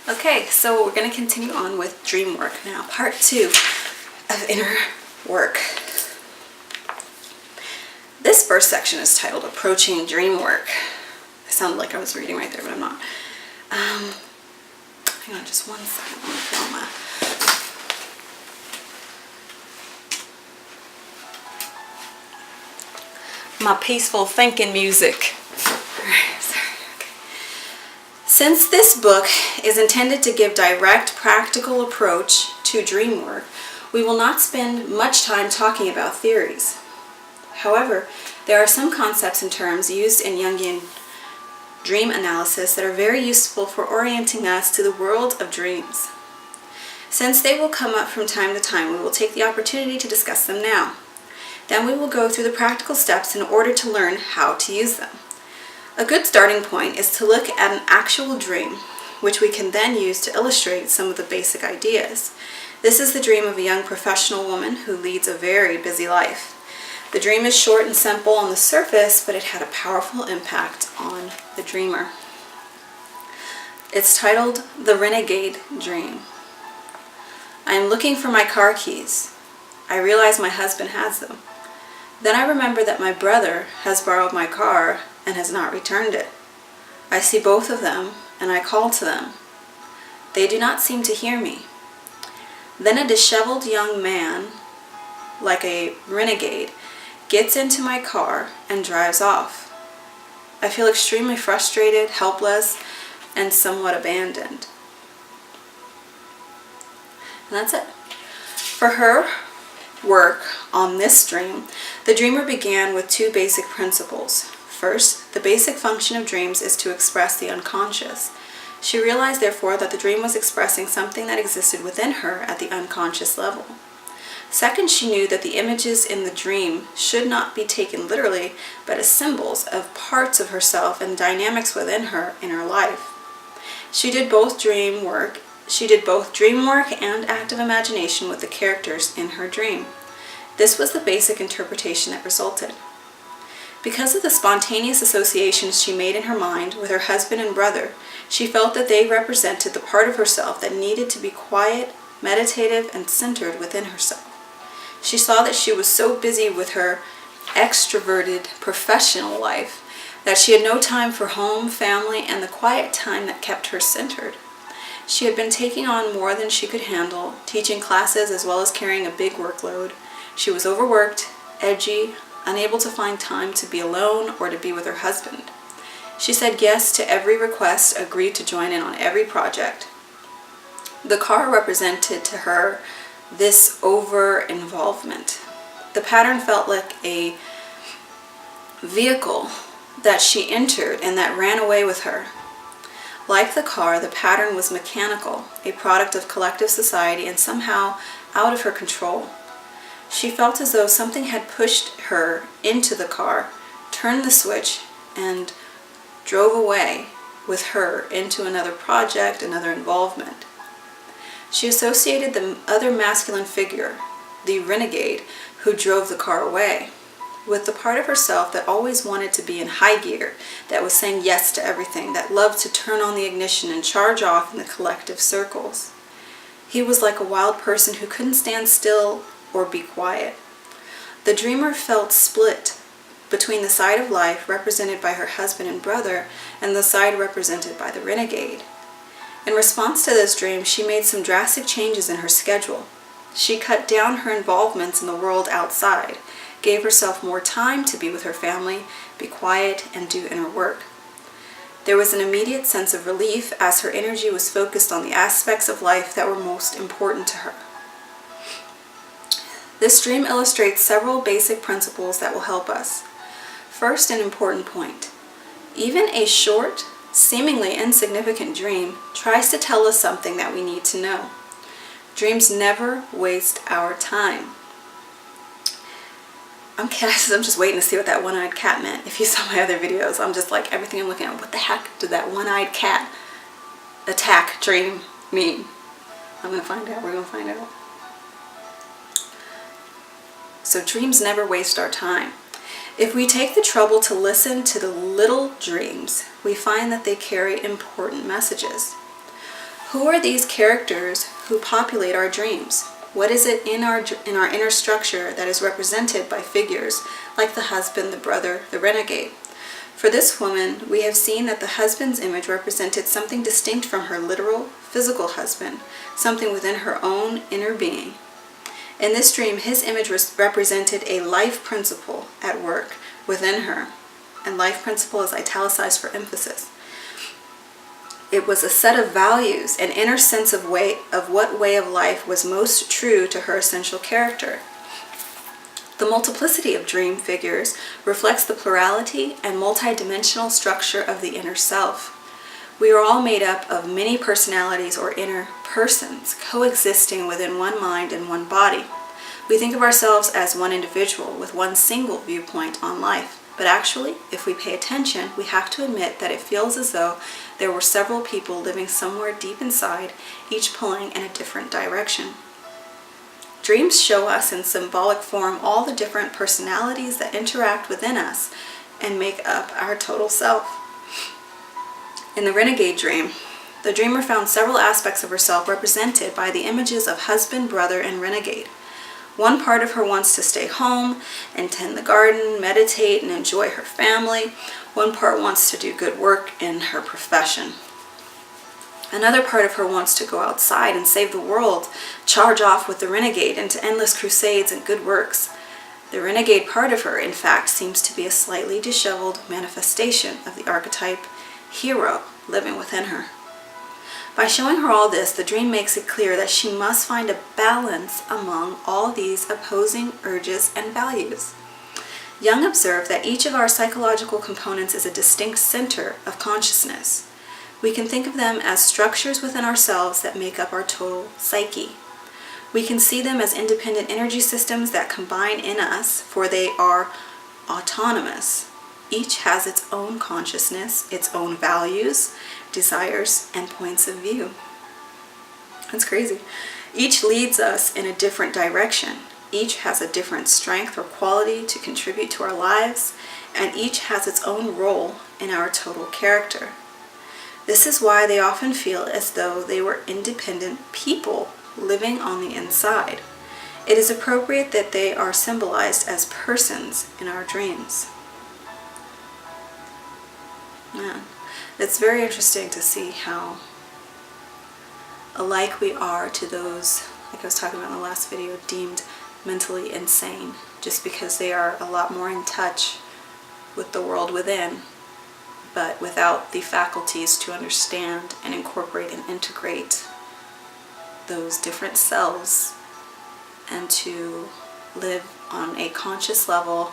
Okay, so we're going to continue on with dream work now, part 2 of inner work. This first section is titled Approaching Dream Work. I sounded like I was reading right there, but I'm not. Hang on just one second. I'm going to put on my peaceful thinking music. Since this book is intended to give direct, practical approach to dream work, we will not spend much time talking about theories. However, there are some concepts and terms used in Jungian dream analysis that are very useful for orienting us to the world of dreams. Since they will come up from time to time, we will take the opportunity to discuss them now. Then we will go through the practical steps in order to learn how to use them. A good starting point is to look at an actual dream, which we can then use to illustrate some of the basic ideas. This is the dream of a young professional woman who leads a very busy life. The dream is short and simple on the surface, but it had a powerful impact on the dreamer. It's titled The Renegade Dream. I am looking for my car keys. I realize my husband has them. Then I remember that my brother has borrowed my car and has not returned it. I see both of them, and I call to them. They do not seem to hear me. Then a disheveled young man, like a renegade, gets into my car and drives off. I feel extremely frustrated, helpless, and somewhat abandoned. And that's it. For her work on this dream, the dreamer began with 2 basic principles. First, the basic function of dreams is to express the unconscious. She realized, therefore, that the dream was expressing something that existed within her at the unconscious level. Second, she knew that the images in the dream should not be taken literally, but as symbols of parts of herself and dynamics within her inner life. She did both dream work and active imagination with the characters in her dream. This was the basic interpretation that resulted. Because of the spontaneous associations she made in her mind with her husband and brother, she felt that they represented the part of herself that needed to be quiet, meditative, and centered within herself. She saw that she was so busy with her extroverted professional life that she had no time for home, family, and the quiet time that kept her centered. She had been taking on more than she could handle, teaching classes as well as carrying a big workload. She was overworked, edgy, unable to find time to be alone or to be with her husband. She said yes to every request, agreed to join in on every project. The car represented to her this over-involvement. The pattern felt like a vehicle that she entered and that ran away with her. Like the car, the pattern was mechanical, a product of collective society and somehow out of her control. She felt as though something had pushed her into the car, turned the switch, and drove away with her into another project, another involvement. She associated the other masculine figure, the renegade, who drove the car away, with the part of herself that always wanted to be in high gear, that was saying yes to everything, that loved to turn on the ignition and charge off in the collective circles. He was like a wild person who couldn't stand still or be quiet. The dreamer felt split between the side of life represented by her husband and brother and the side represented by the renegade. In response to this dream, she made some drastic changes in her schedule. She cut down her involvements in the world outside, gave herself more time to be with her family, be quiet, and do inner work. There was an immediate sense of relief as her energy was focused on the aspects of life that were most important to her. This dream illustrates several basic principles that will help us. First, an important point. Even a short, seemingly insignificant dream tries to tell us something that we need to know. Dreams never waste our time. I'm just waiting to see what that one-eyed cat meant. If you saw my other videos, I'm just like, everything I'm looking at, what the heck did that one-eyed cat attack dream mean? I'm going to find out. We're going to find out. So dreams never waste our time. If we take the trouble to listen to the little dreams, we find that they carry important messages. Who are these characters who populate our dreams? What is it in our inner structure that is represented by figures like the husband, the brother, the renegade? For this woman, we have seen that the husband's image represented something distinct from her literal, physical husband, something within her own inner being. In this dream, his image represented a life principle at work within her, and life principle is italicized for emphasis. It was a set of values, an inner sense of what way of life was most true to her essential character. The multiplicity of dream figures reflects the plurality and multidimensional structure of the inner self. We are all made up of many personalities or inner persons, coexisting within one mind and one body. We think of ourselves as one individual with one single viewpoint on life. But actually, if we pay attention, we have to admit that it feels as though there were several people living somewhere deep inside, each pulling in a different direction. Dreams show us in symbolic form all the different personalities that interact within us and make up our total self. In the renegade dream, the dreamer found several aspects of herself represented by the images of husband, brother, and renegade. One part of her wants to stay home and tend the garden, meditate, and enjoy her family. One part wants to do good work in her profession. Another part of her wants to go outside and save the world, charge off with the renegade into endless crusades and good works. The renegade part of her, in fact, seems to be a slightly disheveled manifestation of the archetype hero living within her. By showing her all this, the dream makes it clear that she must find a balance among all these opposing urges and values. Jung observed that each of our psychological components is a distinct center of consciousness. We can think of them as structures within ourselves that make up our total psyche. We can see them as independent energy systems that combine in us, for they are autonomous. Each has its own consciousness, its own values, desires, and points of view. That's crazy. Each leads us in a different direction. Each has a different strength or quality to contribute to our lives, and each has its own role in our total character. This is why they often feel as though they were independent people living on the inside. It is appropriate that they are symbolized as persons in our dreams. Yeah. It's very interesting to see how alike we are to those, like I was talking about in the last video, deemed mentally insane, just because they are a lot more in touch with the world within, but without the faculties to understand and incorporate and integrate those different selves and to live on a conscious level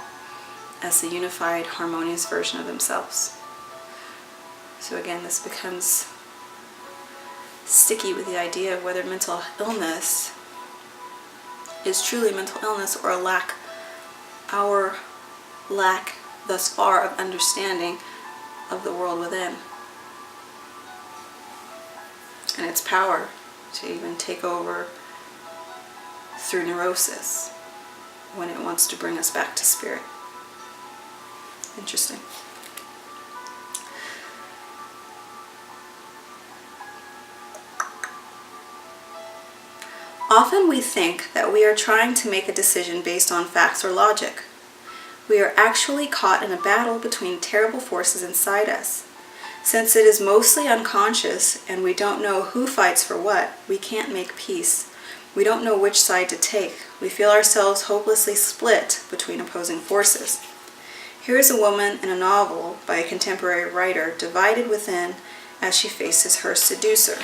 as the unified, harmonious version of themselves. So again, this becomes sticky with the idea of whether mental illness is truly mental illness or our lack thus far of understanding of the world within and its power to even take over through neurosis when it wants to bring us back to spirit. Interesting. Often we think that we are trying to make a decision based on facts or logic. We are actually caught in a battle between terrible forces inside us. Since it is mostly unconscious and we don't know who fights for what, we can't make peace. We don't know which side to take. We feel ourselves hopelessly split between opposing forces. Here is a woman in a novel by a contemporary writer divided within as she faces her seducer.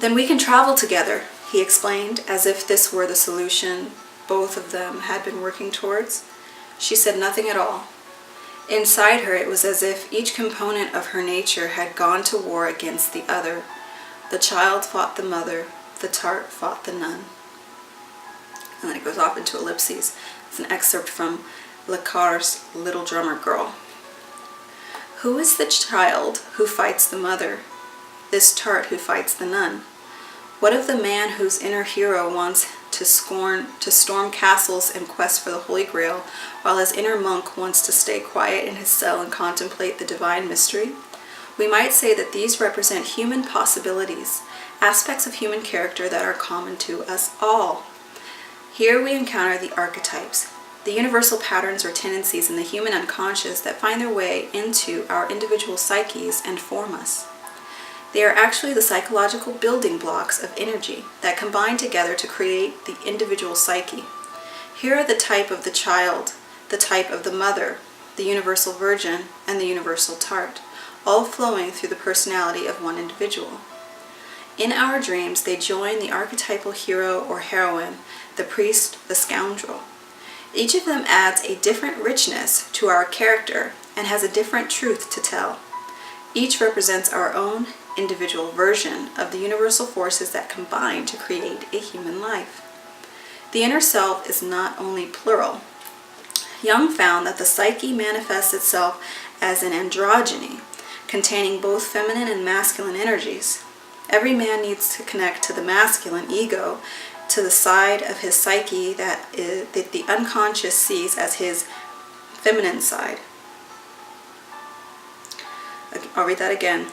Then we can travel together, he explained, as if this were the solution both of them had been working towards. She said nothing at all. Inside her, it was as if each component of her nature had gone to war against the other. The child fought the mother, the tart fought the nun. And then it goes off into ellipses. It's an excerpt from Le Carre's Little Drummer Girl. Who is the child who fights the mother? This tart who fights the nun? What of the man whose inner hero wants to storm castles in quest for the Holy Grail, while his inner monk wants to stay quiet in his cell and contemplate the divine mystery? We might say that these represent human possibilities, aspects of human character that are common to us all. Here we encounter the archetypes, the universal patterns or tendencies in the human unconscious that find their way into our individual psyches and form us. They are actually the psychological building blocks of energy that combine together to create the individual psyche. Here are the type of the child, the type of the mother, the universal virgin, and the universal tart, all flowing through the personality of one individual. In our dreams, they join the archetypal hero or heroine, the priest, the scoundrel. Each of them adds a different richness to our character and has a different truth to tell. Each represents our own individual version of the universal forces that combine to create a human life. The inner self is not only plural. Jung found that the psyche manifests itself as an androgyny, containing both feminine and masculine energies. Every man needs to connect to the masculine ego, to the side of his psyche that the unconscious sees as his feminine side. I'll read that again.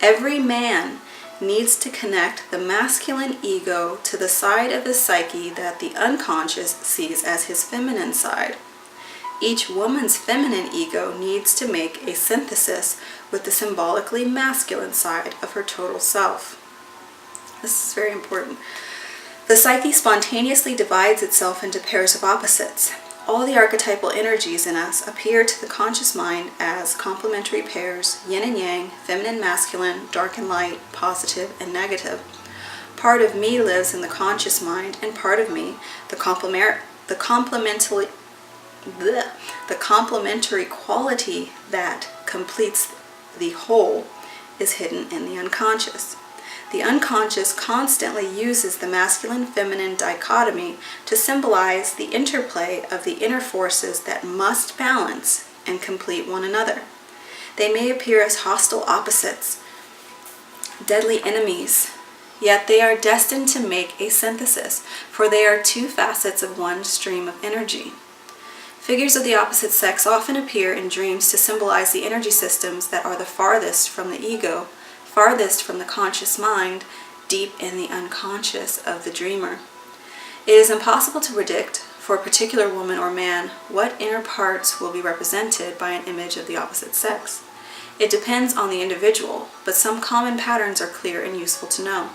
Every man needs to connect the masculine ego to the side of his psyche that the unconscious sees as his feminine side. Each woman's feminine ego needs to make a synthesis with the symbolically masculine side of her total self. This is very important. The psyche spontaneously divides itself into pairs of opposites. All the archetypal energies in us appear to the conscious mind as complementary pairs, yin and yang, feminine, masculine, dark and light, positive and negative. Part of me lives in the conscious mind, and part of me, the complementary quality that completes the whole, is hidden in the unconscious. The unconscious constantly uses the masculine-feminine dichotomy to symbolize the interplay of the inner forces that must balance and complete one another. They may appear as hostile opposites, deadly enemies, yet they are destined to make a synthesis, for they are two facets of one stream of energy. Figures of the opposite sex often appear in dreams to symbolize the energy systems that are the farthest from the ego, farthest from the conscious mind, deep in the unconscious of the dreamer. It is impossible to predict, for a particular woman or man, what inner parts will be represented by an image of the opposite sex. It depends on the individual, but some common patterns are clear and useful to know.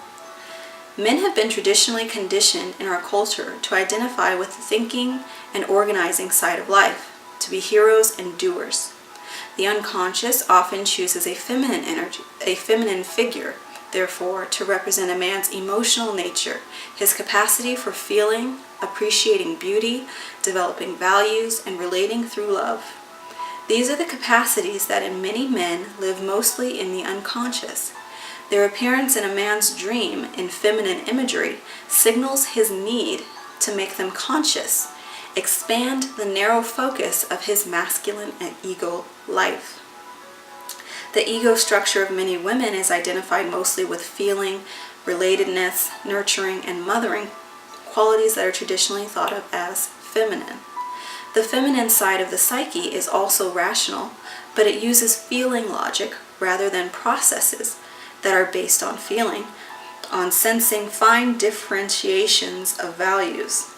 Men have been traditionally conditioned in our culture to identify with the thinking and organizing side of life, to be heroes and doers. The unconscious often chooses a feminine figure, therefore, to represent a man's emotional nature, his capacity for feeling, appreciating beauty, developing values, and relating through love. These are the capacities that in many men live mostly in the unconscious. Their appearance in a man's dream in feminine imagery signals his need to make them conscious, expand the narrow focus of his masculine and ego life. The ego structure of many women is identified mostly with feeling, relatedness, nurturing, and mothering, qualities that are traditionally thought of as feminine. The feminine side of the psyche is also rational, but it uses feeling logic rather than processes that are based on feeling, on sensing fine differentiations of values.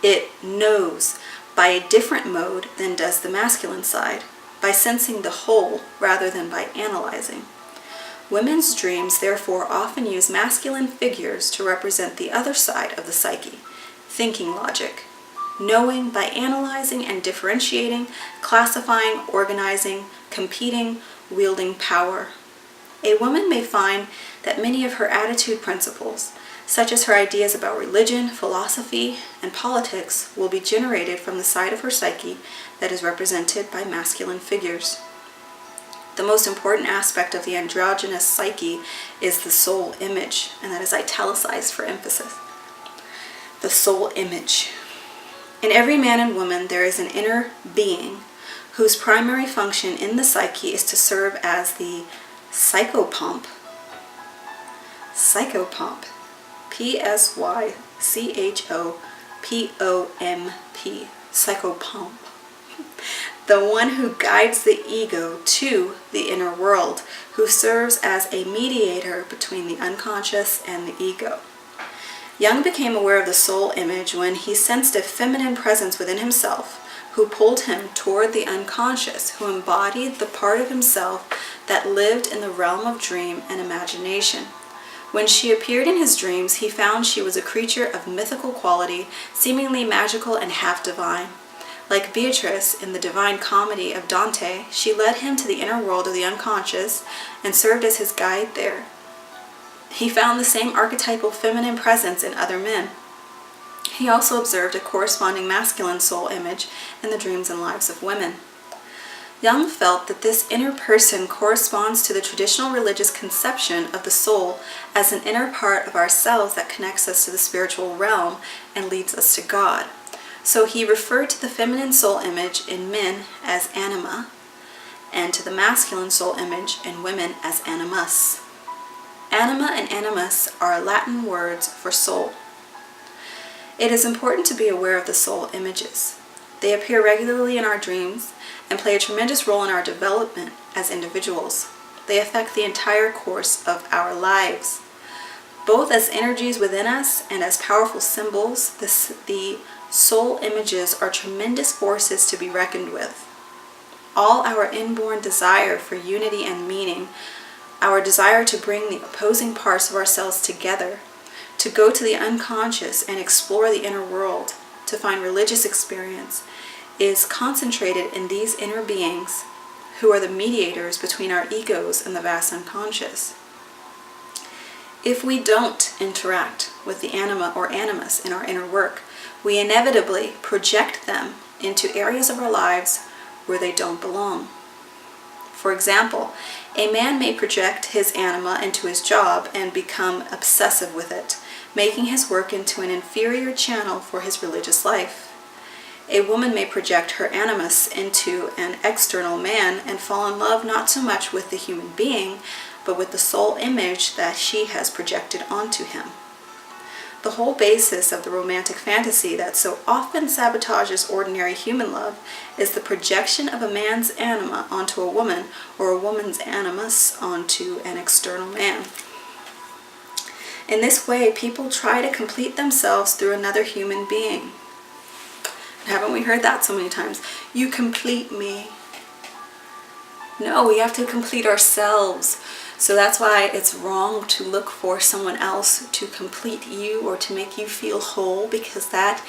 It knows by a different mode than does the masculine side, by sensing the whole rather than by analyzing. Women's dreams therefore often use masculine figures to represent the other side of the psyche, thinking logic, knowing by analyzing and differentiating, classifying, organizing, competing, wielding power. A woman may find that many of her attitude principles, such as her ideas about religion, philosophy, and politics, will be generated from the side of her psyche that is represented by masculine figures. The most important aspect of the androgynous psyche is the soul image, and that is italicized for emphasis. The soul image. In every man and woman, there is an inner being whose primary function in the psyche is to serve as the psychopomp, psychopomp, C-H-O-P-O-M-P, psychopomp. The one who guides the ego to the inner world, who serves as a mediator between the unconscious and the ego. Jung became aware of the soul image when he sensed a feminine presence within himself, who pulled him toward the unconscious, who embodied the part of himself that lived in the realm of dream and imagination. When she appeared in his dreams, he found she was a creature of mythical quality, seemingly magical and half divine. Like Beatrice in the Divine Comedy of Dante, she led him to the inner world of the unconscious and served as his guide there. He found the same archetypal feminine presence in other men. He also observed a corresponding masculine soul image in the dreams and lives of women. Jung felt that this inner person corresponds to the traditional religious conception of the soul as an inner part of ourselves that connects us to the spiritual realm and leads us to God. So he referred to the feminine soul image in men as anima, and to the masculine soul image in women as animus. Anima and animus are Latin words for soul. It is important to be aware of the soul images. They appear regularly in our dreams and play a tremendous role in our development as individuals. They affect the entire course of our lives. Both as energies within us and as powerful symbols, the soul images are tremendous forces to be reckoned with. All our inborn desire for unity and meaning, our desire to bring the opposing parts of ourselves together, to go to the unconscious and explore the inner world, to find religious experience, is concentrated in these inner beings who are the mediators between our egos and the vast unconscious. If we don't interact with the anima or animus in our inner work, we inevitably project them into areas of our lives where they don't belong. For example, a man may project his anima into his job and become obsessive with it, making his work into an inferior channel for his religious life. A woman may project her animus into an external man and fall in love not so much with the human being, but with the soul image that she has projected onto him. The whole basis of the romantic fantasy that so often sabotages ordinary human love is the projection of a man's anima onto a woman, or a woman's animus onto an external man. In this way, people try to complete themselves through another human being. Haven't we heard that so many times? You complete me. No, we have to complete ourselves. So that's why it's wrong to look for someone else to complete you or to make you feel whole, because that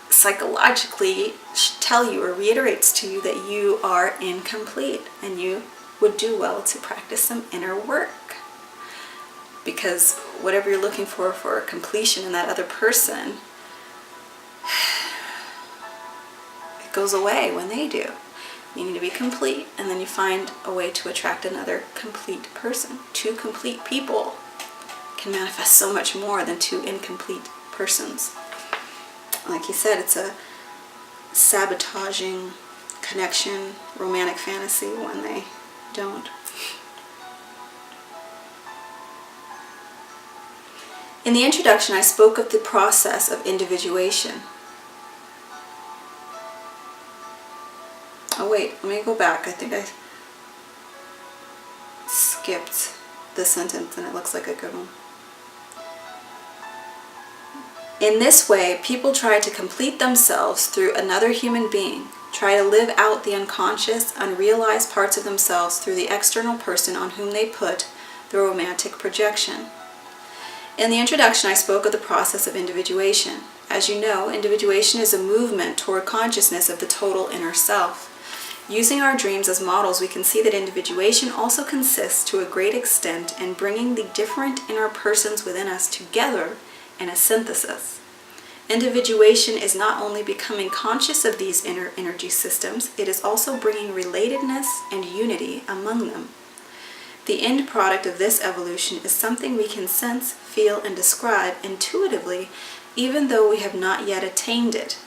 psychologically should tell you or reiterates to you that you are incomplete, and you would do well to practice some inner work. Because whatever you're looking for completion in that other person, it goes away when they do. You need to be complete, and then you find a way to attract another complete person. Two complete people can manifest so much more than two incomplete persons. Like he said, it's a sabotaging connection, romantic fantasy when they don't. In the introduction, I spoke of the process of individuation. Oh wait, let me go back. I think I skipped the sentence and it looks like a good one. In this way, people try to complete themselves through another human being, try to live out the unconscious, unrealized parts of themselves through the external person on whom they put the romantic projection. In the introduction, I spoke of the process of individuation. As you know, individuation is a movement toward consciousness of the total inner self. Using our dreams as models, we can see that individuation also consists to a great extent in bringing the different inner persons within us together in a synthesis. Individuation is not only becoming conscious of these inner energy systems, it is also bringing relatedness and unity among them. The end product of this evolution is something we can sense, feel, and describe intuitively, even though we have not yet attained it.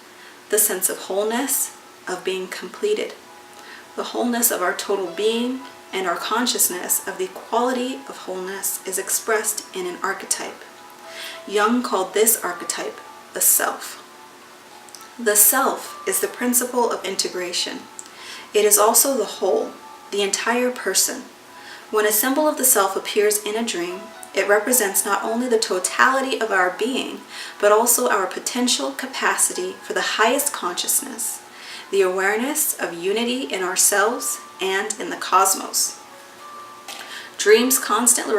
The sense of wholeness, of being completed. The wholeness of our total being and our consciousness of the quality of wholeness is expressed in an archetype. Jung called this archetype the self. The self is the principle of integration. It is also the whole, the entire person. When a symbol of the self appears in a dream, it represents not only the totality of our being, but also our potential capacity for the highest consciousness, the awareness of unity in ourselves and in the cosmos. Dreams constantly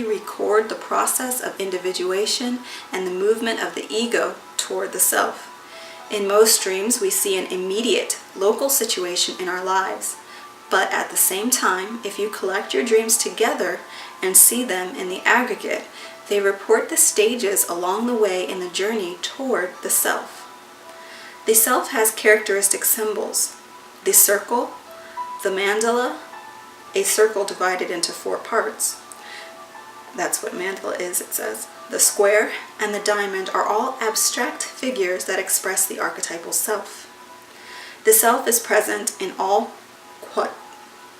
record the process of individuation and the movement of the ego toward the self. In most dreams, we see an immediate, local situation in our lives. But at the same time, if you collect your dreams together and see them in the aggregate, they report the stages along the way in the journey toward the self. The self has characteristic symbols: the circle, the mandala, a circle divided into 4 parts. That's what mandala is, it says. The square and the diamond are all abstract figures that express the archetypal self. The self is present in all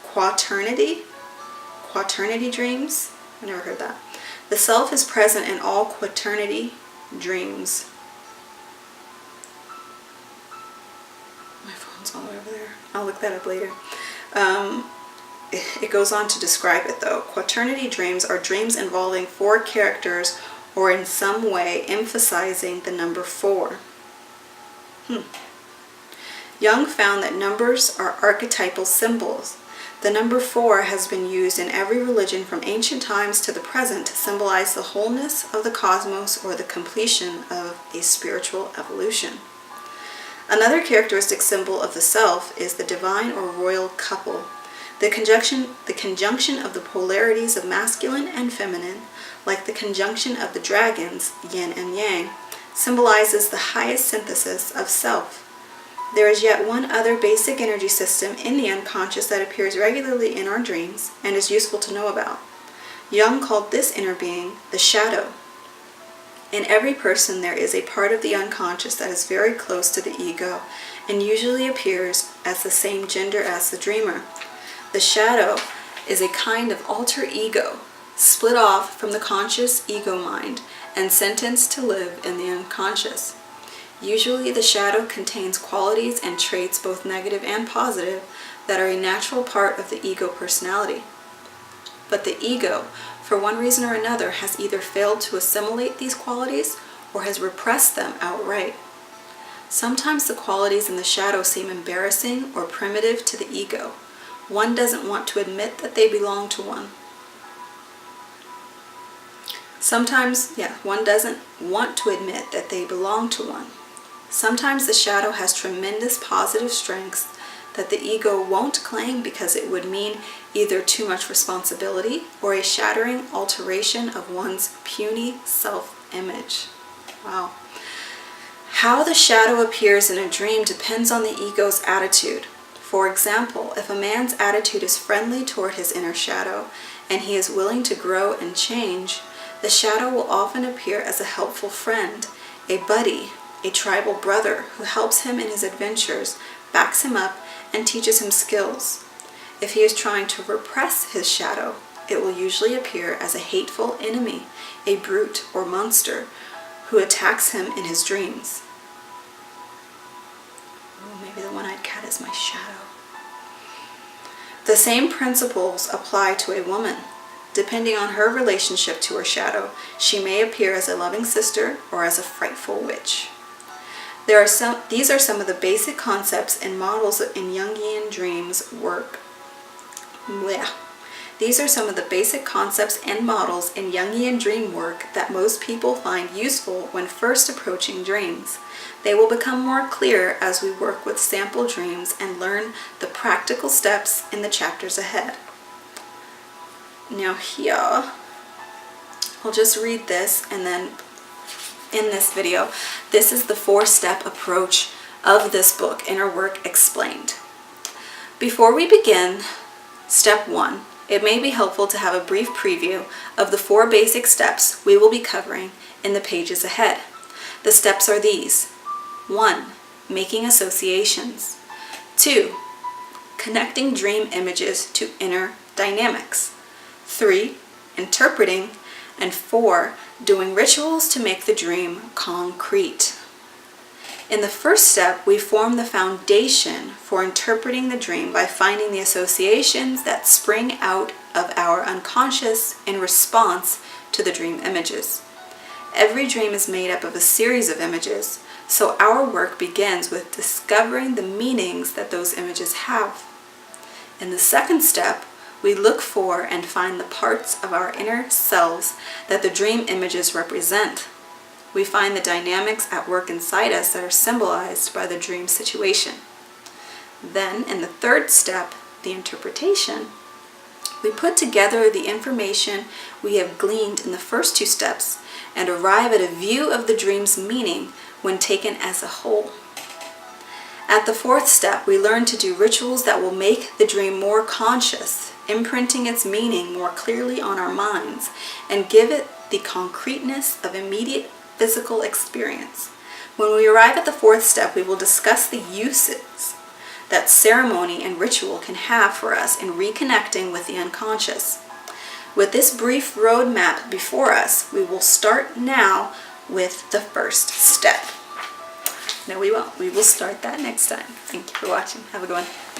quaternity dreams. I never heard that. The self is present in all quaternity dreams. My phone's all over there. I'll look that up later. It goes on to describe it though. Quaternity dreams are dreams involving 4 characters or in some way emphasizing the number 4. Jung found that numbers are archetypal symbols. The number 4 has been used in every religion from ancient times to the present to symbolize the wholeness of the cosmos or the completion of a spiritual evolution. Another characteristic symbol of the self is the divine or royal couple. The conjunction of the polarities of masculine and feminine, like the conjunction of the dragons, yin and yang, symbolizes the highest synthesis of self. There is yet one other basic energy system in the unconscious that appears regularly in our dreams and is useful to know about. Jung called this inner being the shadow. In every person there is a part of the unconscious that is very close to the ego and usually appears as the same gender as the dreamer. The shadow is a kind of alter ego, split off from the conscious ego mind and sentenced to live in the unconscious. Usually the shadow contains qualities and traits, both negative and positive, that are a natural part of the ego personality. But the ego, for one reason or another, has either failed to assimilate these qualities or has repressed them outright. Sometimes the qualities in the shadow seem embarrassing or primitive to the ego. One doesn't want to admit that they belong to one. One doesn't want to admit that they belong to one. Sometimes the shadow has tremendous positive strengths that the ego won't claim because it would mean either too much responsibility or a shattering alteration of one's puny self-image. Wow. How the shadow appears in a dream depends on the ego's attitude. For example, if a man's attitude is friendly toward his inner shadow and he is willing to grow and change, the shadow will often appear as a helpful friend, a buddy, a tribal brother who helps him in his adventures, backs him up, and teaches him skills. If he is trying to repress his shadow, it will usually appear as a hateful enemy, a brute or monster, who attacks him in his dreams. Oh, maybe the one-eyed cat is my shadow. The same principles apply to a woman. Depending on her relationship to her shadow, she may appear as a loving sister or as a frightful witch. These are some of the basic concepts and models in Jungian dreams work. These are some of the basic concepts and models in Jungian dream work that most people find useful when first approaching dreams. They will become more clear as we work with sample dreams and learn the practical steps in the chapters ahead. Now here, I'll just read this and then in this video, this is the 4-step approach of this book, Inner Work Explained. Before we begin step 1, it may be helpful to have a brief preview of the 4 basic steps we will be covering in the pages ahead. The steps are these. 1. Making associations. 2. Connecting dream images to inner dynamics. 3. Interpreting. And 4, doing rituals to make the dream concrete. In the first step, we form the foundation for interpreting the dream by finding the associations that spring out of our unconscious in response to the dream images. Every dream is made up of a series of images, so our work begins with discovering the meanings that those images have. In the second step, we look for and find the parts of our inner selves that the dream images represent. We find the dynamics at work inside us that are symbolized by the dream situation. Then, in the third step, the interpretation, we put together the information we have gleaned in the first 2 steps and arrive at a view of the dream's meaning when taken as a whole. At the 4th step, we learn to do rituals that will make the dream more conscious, imprinting its meaning more clearly on our minds, and give it the concreteness of immediate physical experience. When we arrive at the 4th step, we will discuss the uses that ceremony and ritual can have for us in reconnecting with the unconscious. With this brief roadmap before us, we will start now with the first step. No, we won't. We will start that next time. Thank you for watching. Have a good one.